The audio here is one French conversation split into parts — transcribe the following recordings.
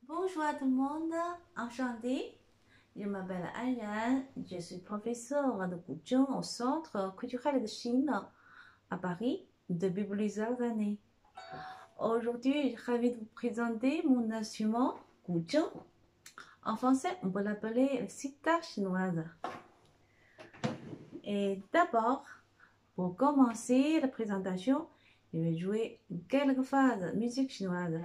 Bonjour à tout le monde, enchantée. Je m'appelle Anne, je suis professeure de Guzheng au Centre culturel de Chine à Paris depuis plusieurs années. Aujourd'hui, je suis ravie de vous présenter mon instrument Guzheng. En français, on peut l'appeler le sitar chinoise. Et d'abord, pour commencer la présentation, je vais jouer quelques phases de musique chinoise.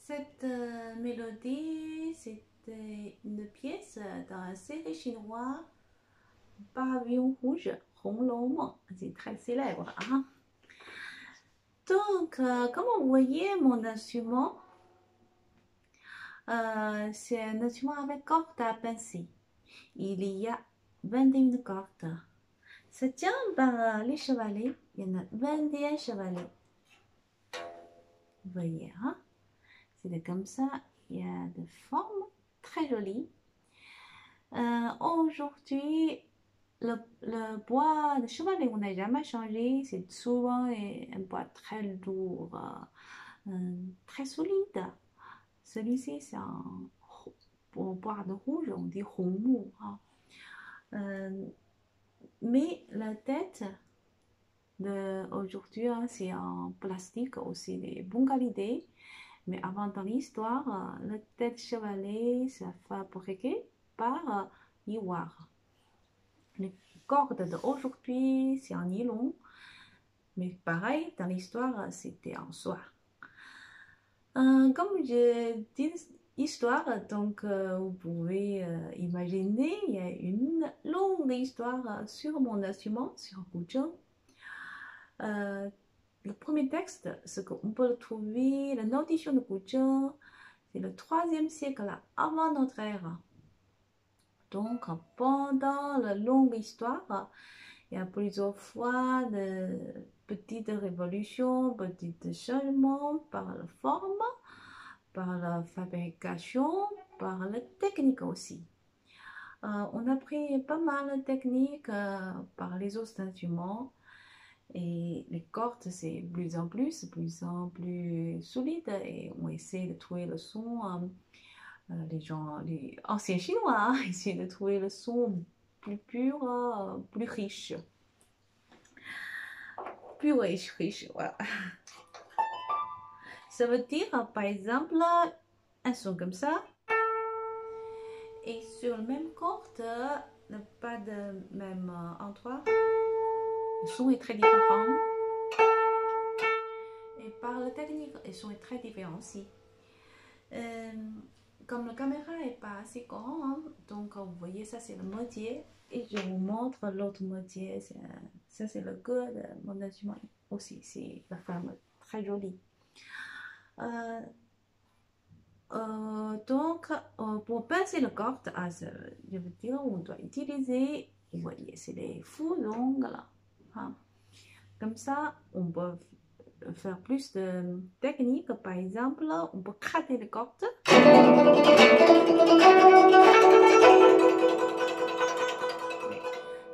Cette mélodie, c'était une pièce dans la série chinoise Pavillon Rouge, Hong Long. C'est très célèbre. Hein? Donc, comme vous voyez, mon instrument, c'est un instrument avec cordes à pincer. Il y a 21 cordes. Ça tient par les chevalets. Il y en a 21 chevalets. Vous voyez, hein? C'est comme ça. Il y a des formes très jolies. Aujourd'hui, le bois de chevalet, on n'a jamais changé. C'est souvent un bois très lourd, très solide. Celui-ci, c'est un bois de rouge, on dit hongmu. Hein. Mais la tête d'aujourd'hui, hein, c'est en plastique aussi de bonne qualité. Mais avant dans l'histoire, la tête chevalet, c'est fabriqué par ivoire. Les cordes d'aujourd'hui, c'est en nylon. Mais pareil, dans l'histoire, c'était en soie. Comme je dis histoire, donc vous pouvez imaginer, il y a une longue histoire sur mon instrument, sur Guzheng. Le premier texte, ce qu'on peut trouver, la notation de Guzheng, c'est le 3e siècle avant notre ère. Donc, pendant la longue histoire, il y a plusieurs fois de petites révolutions, petits changements par la forme, par la fabrication, par la technique aussi. On a appris pas mal de techniques par les autres instruments. Et les cordes, c'est plus en plus solide et on essaie de trouver le son. Les anciens Chinois hein, essaient de trouver le son plus pur, plus riche. Plus riche, voilà. Ça veut dire, par exemple, un son comme ça. Et sur la même corde, pas de même endroit. Le son est très différent. Et par la technique, le son est très différent aussi. Comme la caméra n'est pas assez grande, hein, donc vous voyez, ça c'est la moitié. Et je vous montre l'autre moitié. Ça c'est le cœur de mon instrument aussi. C'est la forme très jolie. Donc, pour pincer le corde, je veux dire, on doit utiliser, vous voyez, c'est les fourrons là. Hein. Comme ça, on peut faire plus de techniques. Par exemple, on peut gratter les cordes.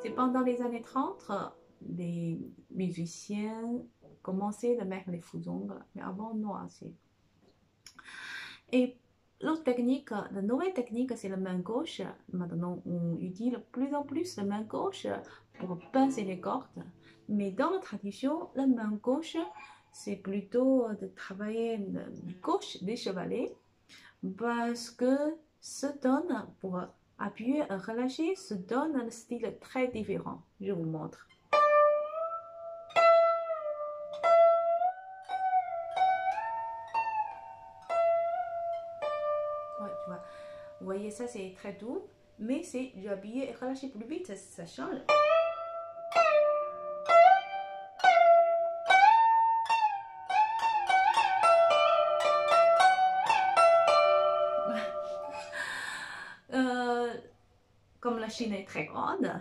C'est pendant les années 30, les musiciens commençaient à mettre les fourrons. Mais avant, non, assez. Et l'autre technique, la nouvelle technique, c'est la main gauche. Maintenant, on utilise de plus en plus la main gauche pour pincer les cordes. Mais dans la tradition, la main gauche, c'est plutôt de travailler la gauche des chevalets. parce que ce donne, pour appuyer et relâcher, se donne un style très différent. Je vous montre. Ouais, tu vois. Vous voyez, ça c'est très doux, mais c'est appuyer et relâcher plus vite, ça change. Comme la Chine est très grande,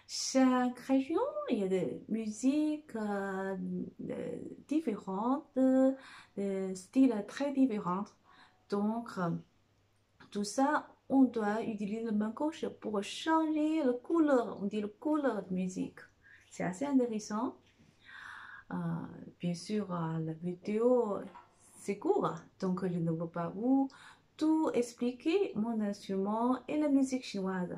chaque région, il y a des musiques différentes, des styles très différents. Donc, tout ça, on doit utiliser le main gauche pour changer la couleur, on dit la couleur de musique. C'est assez intéressant. Bien sûr, la vidéo, c'est court, donc je ne peux pas vous tout expliquer mon instrument et la musique chinoise.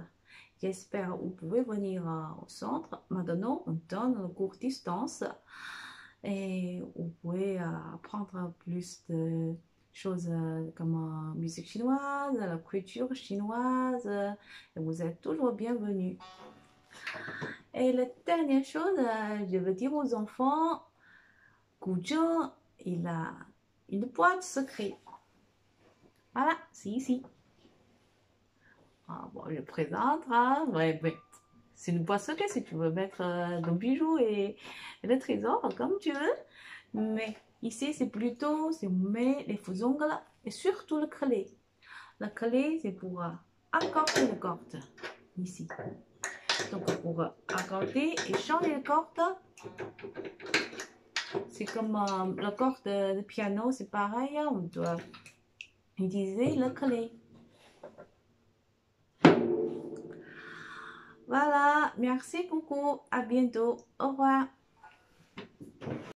J'espère que vous pouvez venir au centre. Maintenant, on donne le cours distance et vous pouvez apprendre plus de choses comme musique chinoise, la culture chinoise. Et vous êtes toujours bienvenus. Et la dernière chose, je veux dire aux enfants, Guzheng, il a une boîte secrète. Voilà, c'est ici. Bon, je présente, ouais, c'est une boîte secrète si tu veux mettre nos bijoux et le trésor comme tu veux. Mais ici, c'est plutôt, si on met les faux ongles et surtout le collet. Le collet, c'est pour accorder les cordes. Ici. Donc, pour accorder et changer les cordes, c'est comme la corde de piano, c'est pareil, on doit utiliser le collet. Voilà, merci beaucoup, à bientôt, au revoir.